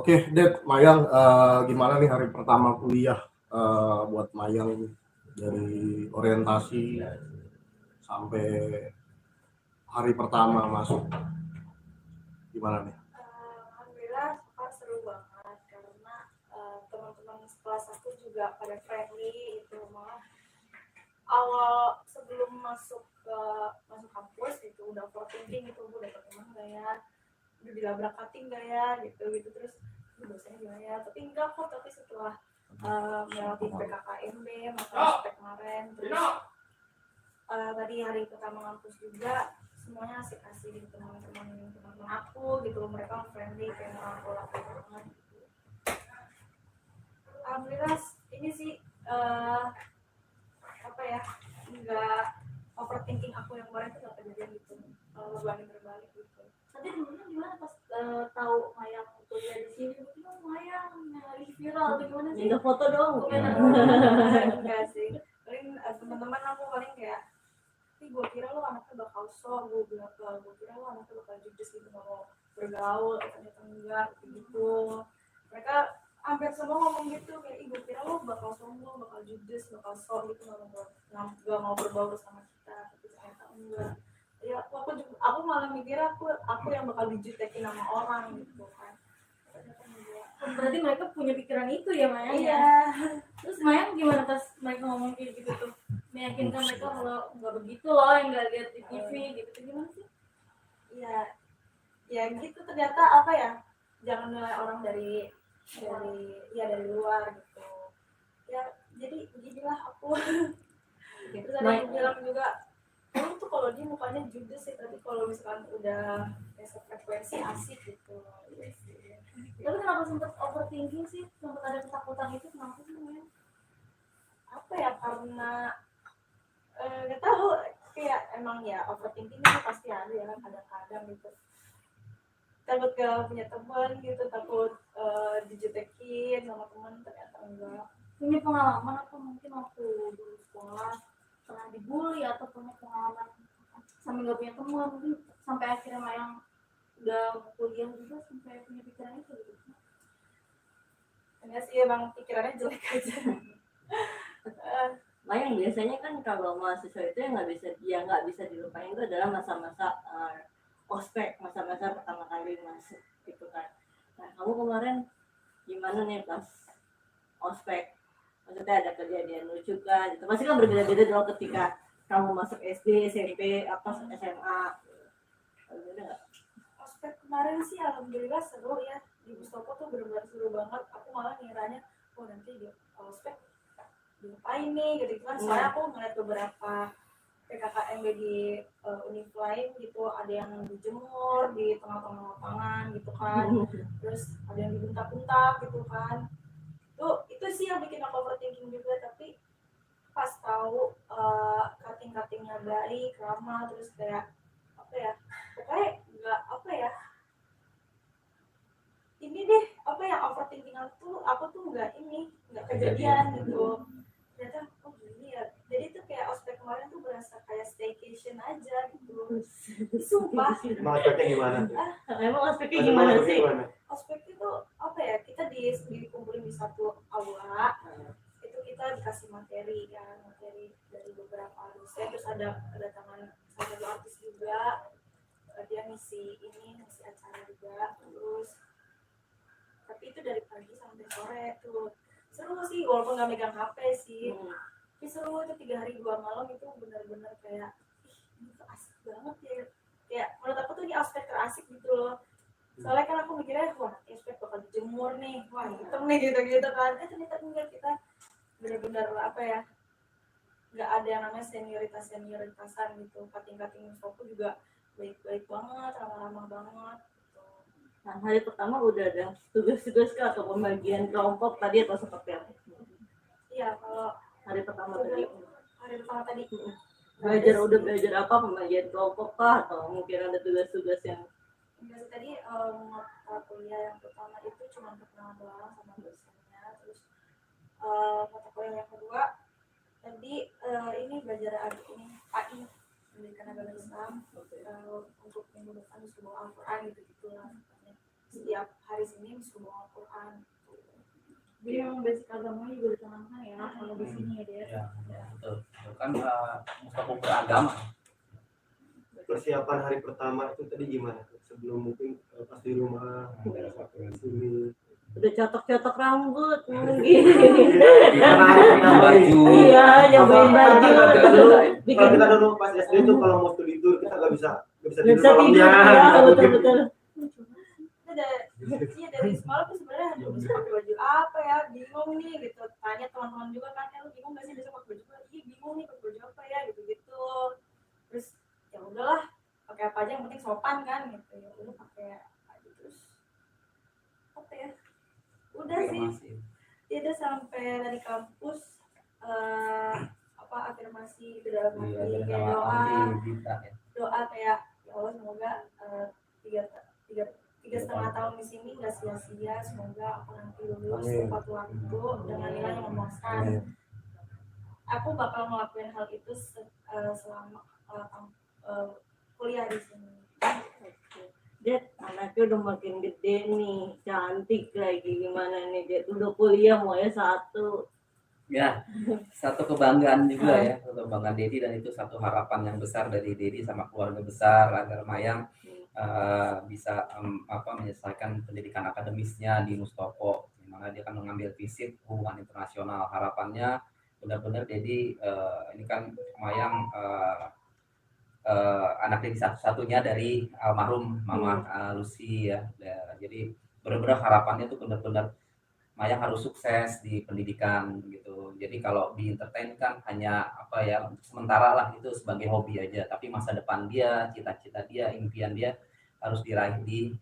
Oke, Ded, Mayang, gimana nih hari pertama kuliah buat Mayang dari orientasi sampai hari pertama masuk, gimana nih? Alhamdulillah seru banget karena teman-teman sekelas aku juga pada friendly itu, malah awal sebelum masuk kampus itu udah overthinking itu, udah teman gak ya, udah dilabrak cutting gak ya, gitu terus dosennya gimana ya, tapi enggak kok. Tapi setelah melewati PKKMB masa aspek kemarin, terus tadi hari pertama kampus juga semuanya asik-asik gitu, teman-teman aku gitu, mereka friendly kayak orang tua aku banget gitu. Alhamdulillah ini sih apa ya, nggak overthinking aku yang kemarin tuh nggak kejadian gitu, berbanding terbalik gitu. Nanti temennya gimana pas tahu Mayang kuliah di sini, mungkin Mayang lagi viral atau gimana sih? Minta foto dong. Enggak sih, paling teman-teman aku paling kayak, gue kira lo anaknya bakal sok, gue kira lo anaknya bakal judes gitu, gak mau bergaul, ternyata enggak gitu. Mereka hampir semua ngomong gitu, kayak gue kira lo bakal sombong, bakal judes, bakal sok gitu, gak mau bergaul sama kita, tapi ternyata enggak. Ya aku malah mikir aku yang bakal dijutekin sama orang gitu kan. Berarti mereka punya pikiran itu ya, Mayang? Iya. Terus Mayang gimana pas mereka ngomong kayak gitu tuh? Meyakinkan mereka kalau nggak begitu loh, yang nggak lihat di TV gitu, gimana sih? Ya gitu, ternyata apa ya, jangan nilai orang dari luar gitu ya. Jadi beginilah aku. Terus ada yang bilang juga, kamu tuh kalau dia mukanya judes sih, tapi kalau misalkan udah frekuensi asik gitu. Yes. Tapi kenapa sempet overthinking sih? Sempet ada ketakutan itu, kenapa sih? Apa ya, karena nggak tahu, kayak emang ya overthinking itu pasti ada ya kan, kadang-kadang gitu. Takut gak punya teman gitu, takut dijutekin sama teman, ternyata enggak. Punya pengalaman atau mungkin waktu dulu sekolah pernah dibully atau punya pengalaman sampai nggak punya teman, mungkin sampai akhirnya Mayang udah kuliah juga sampai punya pikiran itu gitu? Enggak sih, emang pikirannya jelek aja. Mayang biasanya kan kalau mahasiswa itu yang nggak bisa dilupain itu adalah masa-masa ospek, masa-masa pertama kali masuk gitu kan. Nah, kamu kemarin gimana nih pas ospek? Maksudnya ada kejadian lucu kan? Gitu. Pasti kan berbeda-beda dong ketika kamu masuk SD, SMP, SMA. Ada nggak? Ospek kemarin sih alhamdulillah seru ya, di Mustopo tuh benar-benar seru banget. Aku malah ngiranya, nanti di ospek diapain nih gitu kan. Soalnya aku ngeliat beberapa PKKMB di univ lain gitu, ada yang dijemur di tengah-tengah lapangan gitu kan, terus ada yang dibentak-bentak gitu kan. Itu sih yang bikin aku overthinking juga. Tapi pas tahu cutting-cuttingnya baik, ramah, terus kayak apa ya, pokoknya nggak apa ya, ini deh apa yang overthinking aku tuh nggak kejadian gitu. Ternyata gini ya, jadi tuh kayak ospek kemarin tuh berasa kayak staycation aja gitu. Sumpah. Emang ospeknya gimana? Emang ospeknya gimana sih? Ospek itu apa ya, kita dikumpulin di satu aula, itu kita dikasih materi dari beberapa dosen, terus ada tangan salah satu artis juga, dia ngisi acara juga. Terus tapi itu dari pagi sampai sore tuh seru sih, walaupun nggak megang HP sih. Tapi seru itu 3 hari 2 malam, itu benar-benar kayak ini tuh asik banget ya. Kayak menurut aku tuh ini aspek terasik gitu loh. Soalnya kan aku mikirnya, wah aspek bakal dijemur nih, wah hitam nih gitu kan. Ternyata enggak, kita benar-benar apa ya, nggak ada yang namanya senioritasan gitu. Cutting Mustopo juga baik-baik banget, ramah-ramah banget. Nah, hari pertama udah ada tugas-tugas kah atau pembagian kelompok tadi atau seperti apa? Iya, kalau hari pertama tadi belajar apa, pembagian kelompok kah atau mungkin ada tugas-tugas yang enggak sih, tadi kuliah yang pertama itu cuma perkenalan doang sama dosennya. Terus mata kuliah yang kedua tadi ini belajar AI, pendidikan agama Islam, untuk minggu depan disuruh Al-Quran gitu lah. setiap hari Senin disuruh bawa Al-Quran. Jadi memang basic agamanya juga ditanamkan ya kalau di sini ya dia. Ya, betul. Itu kan Mustafa beragama. Persiapan hari pertama itu tadi gimana? Sebelum mungkin pas di rumah, di sini. Udah cotok-cotok rambut gini. Karena hari pertama Baju. Iya, nyobain baju. Kalau Bikin kita dulu pas SD tuh kalau mau tidur kita nggak bisa bisa tidur tidur ya, malamnya. betul-betul. Itu dari semalam tuh sebenarnya besok pakai baju apa ya, bingung nih gitu. Tanya teman-teman juga kan, lu bingung gak sih besok pakai baju apa? Iya bingung nih pakai baju apa ya gitu-gitu. Terus ya udahlah, pakai apa aja yang penting sopan kan gitu. Ya udah pakai aja terus apa ya? Udah sih. Tidak sampai dari kampus apa afirmasi itu dalam hati kayak doa kayak ya Allah semoga tiga setengah tahun di sini nggak sia-sia, semoga aku nanti lulus tepat waktu dengan nilai yang memuaskan. Aku bakal ngelakuin hal itu selama kuliah di sini. Dia anaknya udah makin gede nih, cantik lagi, gimana nih dia udah kuliah mau ya satu. Ya, satu kebanggaan juga ya, kebanggaan Dedi, dan itu satu harapan yang besar dari Dedi sama keluarga besar agar Mayang bisa menyelesaikan pendidikan akademisnya di Mustopo. Dimana dia kan mengambil fisip hubungan internasional. Harapannya benar-benar Dedi ini kan Mayang anak Dedi satu-satunya dari almarhum Mama Lucy ya. Jadi benar-benar harapannya tuh benar-benar Mayang harus sukses di pendidikan gitu. Jadi kalau di entertain kan hanya apa ya, sementara lah, itu sebagai hobi aja. Tapi masa depan dia, cita-cita dia, impian dia harus diraih di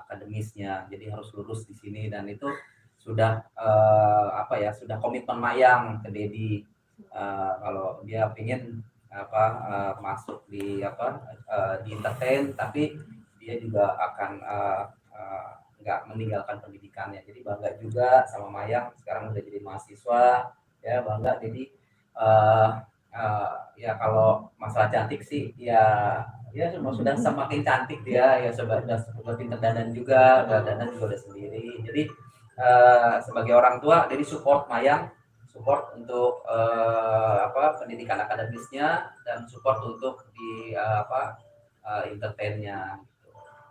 akademisnya. Jadi harus lulus di sini, dan itu sudah sudah komitmen Mayang ke Dedi. Kalau dia ingin masuk di di entertain, tapi dia juga akan nggak meninggalkan pendidikannya. Jadi bangga juga sama Mayang sekarang udah jadi mahasiswa ya, bangga. Jadi ya kalau masalah cantik sih ya sudah semakin cantik dia ya, sudah pinter dandan juga, dandan juga udah sendiri. Jadi sebagai orang tua jadi support Mayang, support untuk pendidikan akademisnya, dan support untuk di entertainnya.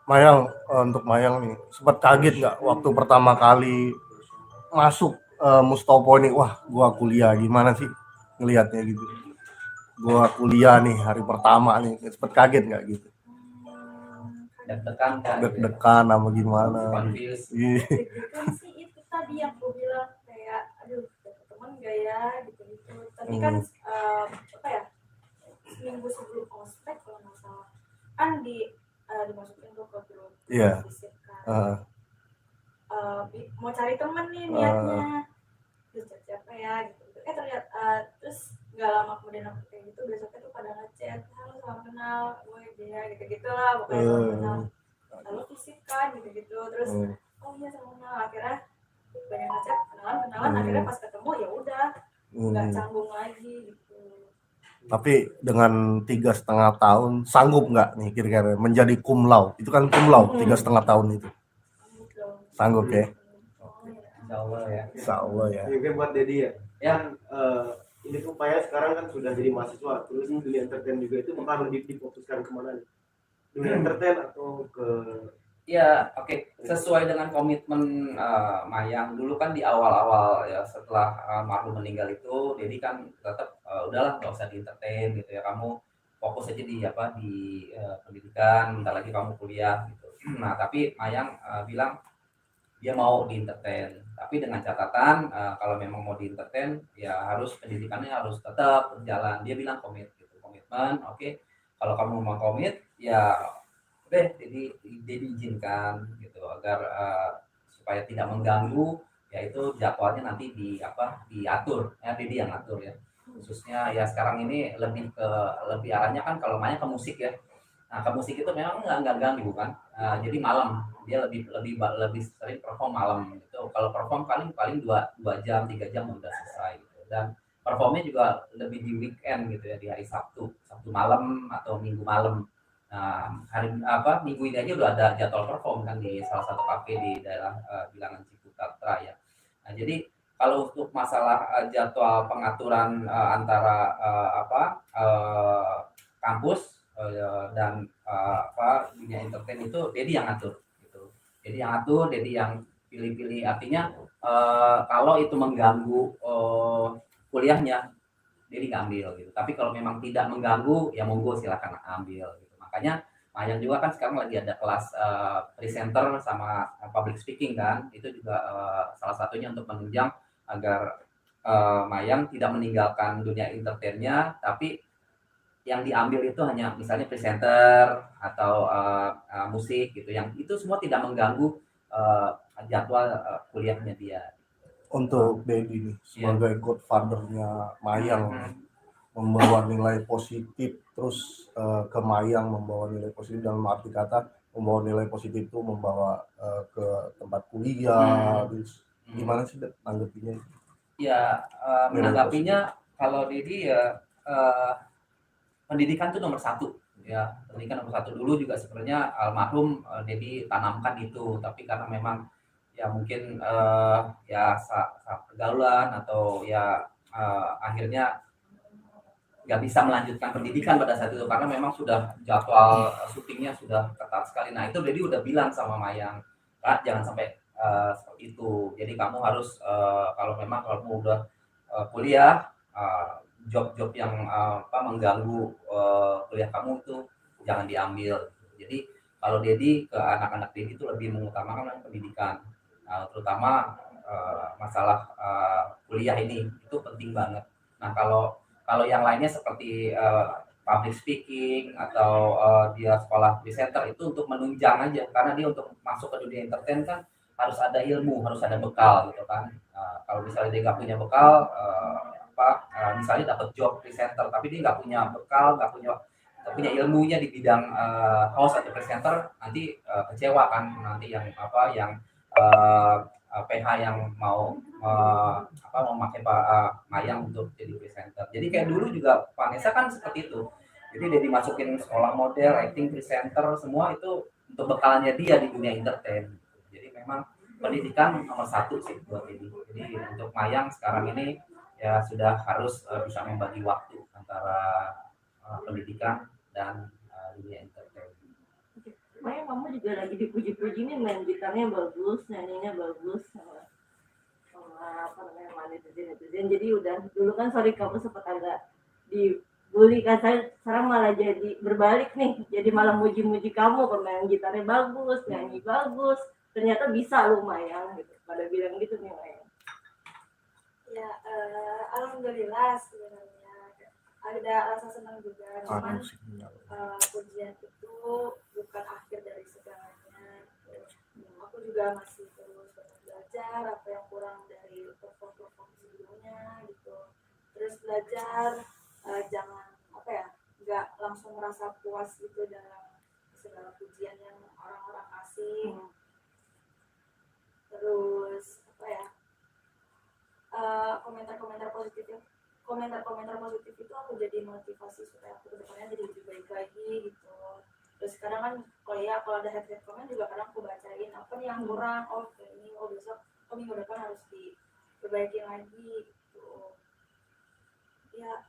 Mayang, untuk Mayang nih, sempat kaget nggak waktu pertama kali masuk Mustopo ini? Wah, gua kuliah, gimana sih ngelihatnya gitu? Gua kuliah nih hari pertama nih, sempat kaget nggak gitu? Deg-degan kan? Deg-degan apa gimana? Confused. Deg-degan sih itu tadi yang gue bilang kayak, aduh dapet teman gak ya gitu-gitu. Tapi kan seminggu sebelum ospek kalau nggak salah kan dimasukin tuh ke grup fisik kan. Mau cari temen nih niatnya, terus cari siapa ya gitu. Ternyata terus nggak lama kemudian aku kayak gitu, besoknya tuh pada ngechat, halo salam kenal, gue dia gitu lah pokoknya salam kenal. Lalu fisik kan gitu terus oh iya salam kenal, akhirnya banyak ngechat, kenalan akhirnya pas ketemu ya udah nggak canggung lagi gitu. Tapi dengan 3,5 tahun sanggup nggak nih kira-kira menjadi cum laude? Itu kan cum laude 3,5 tahun itu. Sanggup ya? Insya Allah ya. Insya Allah ya. Mungkin buat Dedi ya. Ya. Ini supaya sekarang kan sudah jadi mahasiswa, terus dunia entertain juga itu bakal lebih difokuskan kemana nih? Dunia entertain atau ke? Ya, oke. Sesuai dengan komitmen Mayang dulu kan di awal-awal ya, setelah almarhum meninggal itu, Dedi kan tetap udahlah nggak usah di entertain gitu ya, kamu fokus aja di pendidikan, bentar lagi kamu kuliah gitu. Nah tapi Mayang bilang dia mau di entertain, tapi dengan catatan kalau memang mau di entertain ya harus pendidikannya harus tetap berjalan. Dia bilang komitmen, oke. Kalau kamu mau komit ya jadi diizinkan gitu agar supaya tidak mengganggu, yaitu jadwalnya nanti diatur ya, Dedi yang atur ya, khususnya ya sekarang ini lebih arahnya kan kalau mainnya ke musik ya. Nah ke musik itu memang nggak ganggu kan, jadi malam dia lebih sering perform malam gitu. Kalau perform paling 2 jam 3 jam udah selesai gitu. Dan performnya juga lebih di weekend gitu ya, di hari Sabtu malam atau Minggu malam. Nah, minggu ini aja udah ada jadwal perform kan di salah satu kafe di daerah Bilangan Ciputat ya. Nah, jadi kalau untuk masalah jadwal pengaturan antara kampus dan dunia entertain itu Dedi yang ngatur gitu. Dedi yang pilih-pilih, artinya kalau itu mengganggu kuliahnya Dedi nggak ambil gitu. Tapi kalau memang tidak mengganggu ya monggo silakan ambil gitu. Makanya Mayang juga kan sekarang lagi ada kelas presenter sama public speaking kan. Itu juga salah satunya untuk menunjang agar Mayang tidak meninggalkan dunia entertainnya, tapi yang diambil itu hanya misalnya presenter atau musik gitu. Yang itu semua tidak mengganggu jadwal kuliahnya dia. Untuk Dedi nih sebagai godfathernya Mayang, membawa nilai positif terus ke Mayang membawa nilai positif dalam arti kata membawa nilai positif itu membawa ke tempat kuliah. Terus gimana sih tanggapinya? Ya menanggapinya kalau Dedi ya pendidikan itu nomor satu ya, pendidikan nomor satu. Dulu juga sebenarnya almarhum Dedi tanamkan itu, tapi karena memang ya mungkin ya pergaulan atau ya akhirnya nggak bisa melanjutkan pendidikan pada saat itu karena memang sudah jadwal syutingnya sudah ketat sekali. Nah itu Dedi udah bilang sama Mayang, Kak, jangan sampai seperti itu. Jadi kamu harus kalau memang kamu udah kuliah, job-job yang mengganggu kuliah kamu itu jangan diambil. Jadi kalau Dedi ke anak-anak Dedi itu lebih mengutamakan pendidikan, terutama masalah kuliah ini itu penting banget. Nah kalau yang lainnya seperti public speaking atau dia sekolah presenter itu untuk menunjang aja, karena dia untuk masuk ke dunia entertain kan harus ada ilmu, harus ada bekal gitu kan. Kalau misalnya dia nggak punya bekal, misalnya dapat job presenter tapi dia nggak punya bekal, nggak punya ilmunya di bidang host atau presenter, nanti kecewa kan nanti yang PH yang mau memakai Mayang untuk jadi presenter. Jadi kayak dulu juga Vanessa kan seperti itu. Jadi dia dimasukin sekolah model, acting, presenter, semua itu untuk bekalannya dia di dunia entertain. Jadi memang pendidikan nomor satu sih buat ini. Jadi untuk Mayang sekarang ini ya sudah harus bisa membagi waktu antara pendidikan dan dunia entertain. Makanya kamu juga lagi dipuji-puji nih, main gitarnya bagus, nyanyinya bagus, sama netizen. Jadi udah dulu kan kamu sempat agak dibully kan, sekarang malah jadi berbalik nih, jadi malah muji-muji kamu, pemain gitarnya bagus, nyanyi bagus, ternyata bisa lumayan gitu. Pada bilang gitu nih Mayang. Ya alhamdulillah sebenarnya ada rasa senang juga, cuman pujian itu bukan akhir dari segalanya. Aku juga masih terus belajar apa yang kurang dari perform sebelumnya gitu, terus belajar jangan nggak langsung merasa puas gitu dalam segala pujian yang orang-orang kasih. Terus komentar positif itu aku jadi motivasi supaya aku kedepannya jadi lebih baik lagi gitu. Terus sekarang kan kalau ada head comment juga kadang aku bacain apa nih yang kurang, kayak ini, besok minggu depan harus diperbaiki lagi gitu. Ya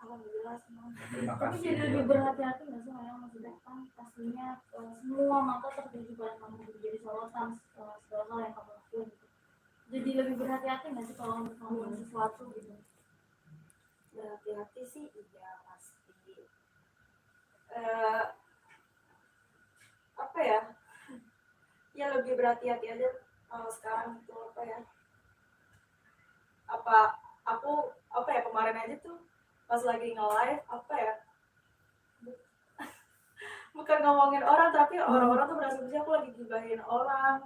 alhamdulillah semua. Tapi jadi lebih berhati-hati nggak sih Mayang masa depan? Pastinya semua mata tertuju pada kamu jadi sorotan segala hal yang kamu lakukan gitu. Jadi lebih berhati-hati nggak sih kalau untuk melakukan sesuatu gitu? Berhati-hati sih iya pasti. Ya lebih berhati-hati aja sekarang itu aku kemarin aja tuh pas lagi nge-live bukan ngomongin orang tapi orang-orang tuh berasumsi aku lagi gibahin orang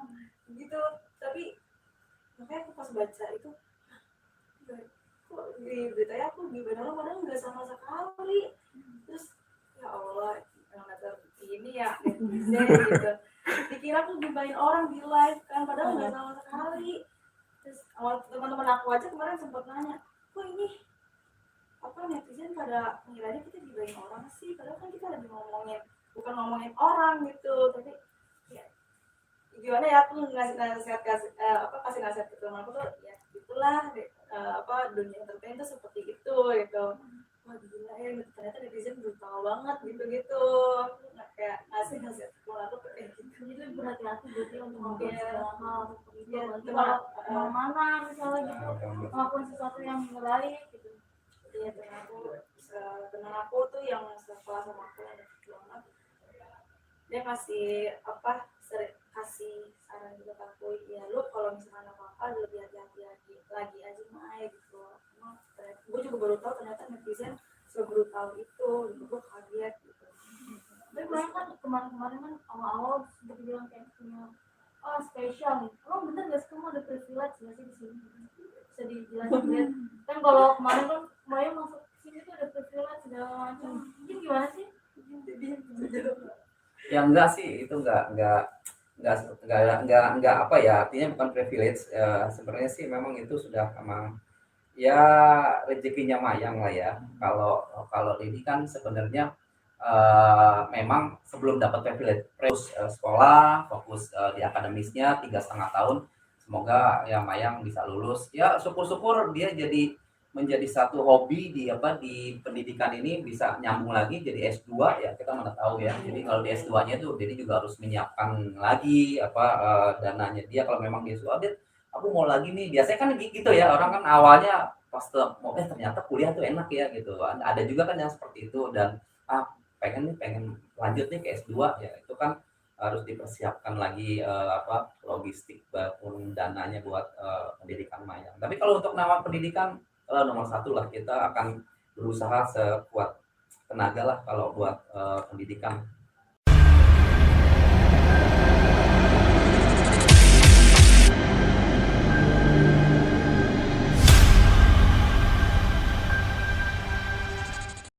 gitu, tapi makanya aku pas baca itu kok di beritanya aku gibahin orang padahal nggak sama sekali. Terus ya Allah yang ini ya netizen gitu dikira aku gibahin orang di live kan padahal nggak sama sekali. Terus teman-teman aku aja kemarin sempat nanya, kok ini netizen pada ngiranya kita gibahin orang sih, padahal kan kita lagi ngomongin bukan ngomongin orang gitu, tapi ya gimana ya, aku ngasih nasihat, kasih nasihat ke teman aku tuh ya itulah dunia entertain tuh seperti itu gitu. Wah gila ya gitu, ternyata netizen brutal banget gitu. Aku nggak kayak ngasih nasihat ke teman aku tuh kayak gitu. Jadi berhati-hati berarti untuk melakukan Iya. segala hal seperti itu. Iya, Nanti cuma, kalau mana misalnya gitu melakukan sesuatu yang baik gitu. iya teman aku tuh yang sekelas sama aku yang deket banget, dia kasih kasih saran juga ke aku, ya lu kalau misalkan apa lebih hati-hati lagi aja Mai gitu. Emang gue juga baru tahu ternyata netizen sebrutal itu gitu, gue kaget gitu. Tapi kemarin kan awal-awal sempat bilang kayak punya spesial nih. Emang bener gak sih kamu ada privilege gak sih di sini? Bisa dijelasin lihat. Kan kalau kemarin kan Maya masuk sini tuh ada privilege segala macam. Mungkin gimana sih? Ya enggak sih, itu enggak apa ya, artinya bukan privilege. Sebenarnya sih memang itu sudah emang ya rezekinya Mayang lah ya. Kalau kalau ini kan sebenarnya memang sebelum dapat privilege terus sekolah fokus di akademisnya 3,5 tahun, semoga ya Mayang bisa lulus, ya syukur-syukur dia jadi menjadi satu hobi di di pendidikan ini, bisa nyambung lagi jadi S2 ya, kita mana tahu ya. Jadi kalau di S2-nya itu jadi juga harus menyiapkan lagi dananya dia, kalau memang dia suka dia aku mau lagi nih, biasanya kan gitu ya, orang kan awalnya pas mau ternyata kuliah tuh enak ya gitu, ada juga kan yang seperti itu. Dan pengen lanjut nih ke S2 ya, itu kan harus dipersiapkan lagi logistik maupun dananya buat pendidikan Mayang. Tapi kalau untuk nama pendidikan nomor satu lah, kita akan berusaha sekuat tenaga lah kalau buat pendidikan.